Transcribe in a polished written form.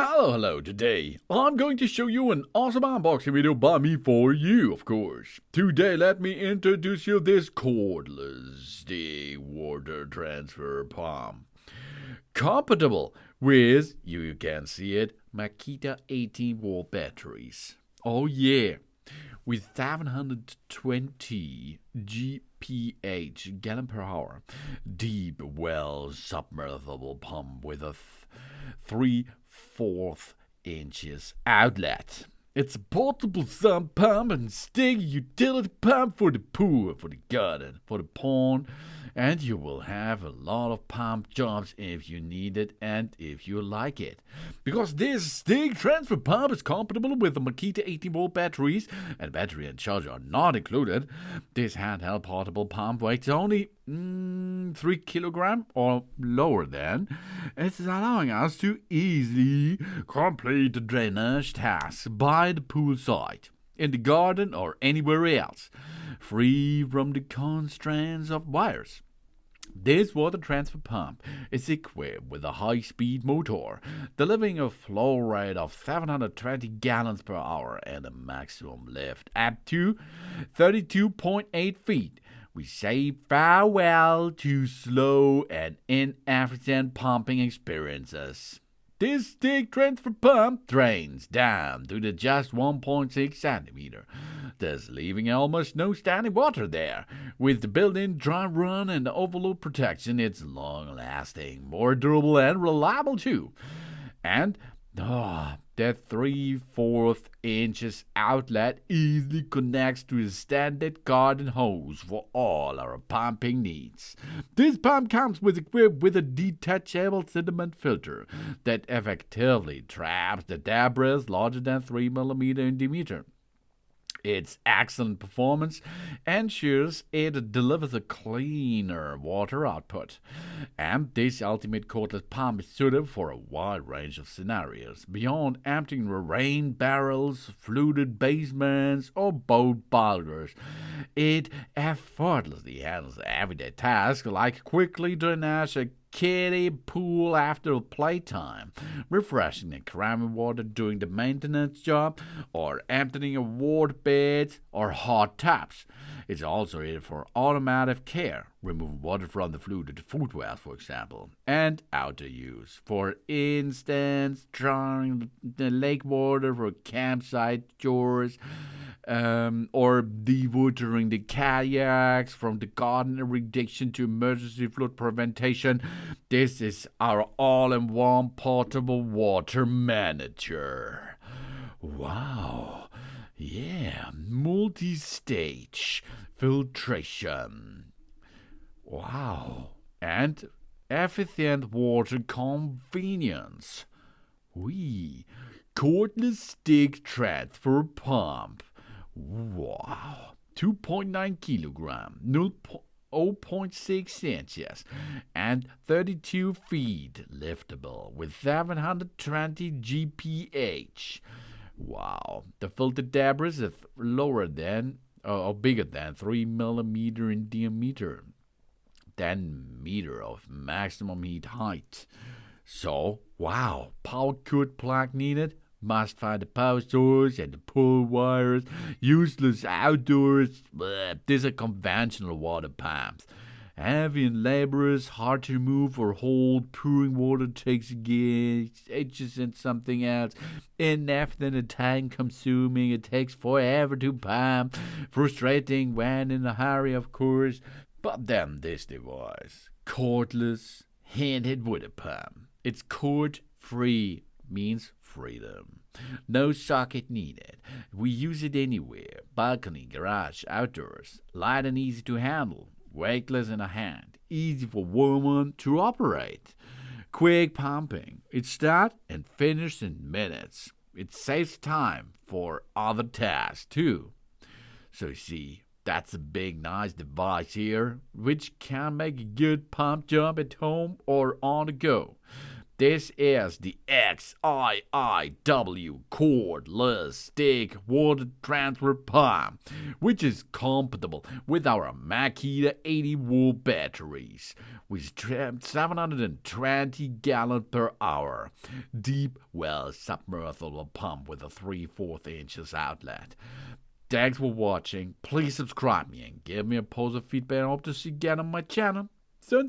Hello, today I'm going to show you an awesome unboxing video by me for you, of course. Today let me introduce you this cordless water transfer pump. Compatible with, you can see it, Makita 18V batteries. Oh yeah, with 720 GPH, gallon per hour, deep well submersible pump with a 3/4 inches outlet. It's a portable sump pump and stick utility pump for the pool, for the garden, for the pond, and you will have a lot of pump jobs if you need it and if you like it. Because this stick transfer pump is compatible with the Makita 18V batteries, and battery and charger are not included. This handheld portable pump weighs only 3 kilograms or lower than. It's allowing us to easily complete the drainage tasks by the poolside, in the garden or anywhere else, free from the constraints of wires. This water transfer pump is equipped with a high-speed motor, delivering a flow rate of 720 gallons per hour and a maximum lift up to 32.8 feet. We say farewell to slow and inefficient pumping experiences. This stick transfer pump drains down to the just 1.6 centimeter, thus leaving almost no standing water there. With the built-in dry run and overload protection, it's long-lasting, more durable and reliable too. And that 3/4 inches outlet easily connects to the standard garden hose for all our pumping needs. This pump comes equipped with a detachable sediment filter that effectively traps the debris larger than 3 millimeters in diameter. Its excellent performance ensures it delivers a cleaner water output, and this ultimate cordless pump is suited for a wide range of scenarios, beyond emptying rain barrels, flooded basements, or boat bulkers. It effortlessly handles everyday tasks like quickly drainage a kiddie pool after playtime, refreshing and cramming water during the maintenance job, or emptying a waterbed or hot tubs. It's also rated for automatic care, removing water from the flooded food wells, for example, and outdoor use. For instance, drawing the lake water for campsite chores, or dewatering the kayaks, from the garden irrigation to emergency flood prevention. This is our all-in-one portable water manager. Wow. Yeah, multi-stage filtration. Wow. And efficient water convenience. Cordless stick transfer pump. Wow. 2.9 kilogram, 0.6 inches, and 32 feet liftable with 720 GPH. Wow. The filtered debris is lower than or bigger than 3 millimeters in diameter, 10 meters of maximum heat height. So, wow, power cord plug needed. Must find the power source and the pull wires. Useless outdoors. These are conventional water pumps. Heavy and laborious, hard to move or hold. Pouring water takes ages and something else. Inefficient and time consuming. It takes forever to pump. Frustrating when in a hurry, of course. But then this device, cordless handheld water pump. It's cord free, means freedom. No socket needed. We use it anywhere. Balcony, garage, outdoors. Light and easy to handle. Weightless in a hand. Easy for women to operate. Quick pumping. It starts and finishes in minutes. It saves time for other tasks too. So you see, that's a big nice device here, which can make a good pump job at home or on the go. This is the XIIW Cordless Stick Water Transfer Pump, which is compatible with our Makita 18V batteries, with 720 gallon per hour deep well submersible pump with a 3/4 inches outlet. Thanks for watching. Please subscribe me and give me a positive feedback. I hope to see you again on my channel. Soon.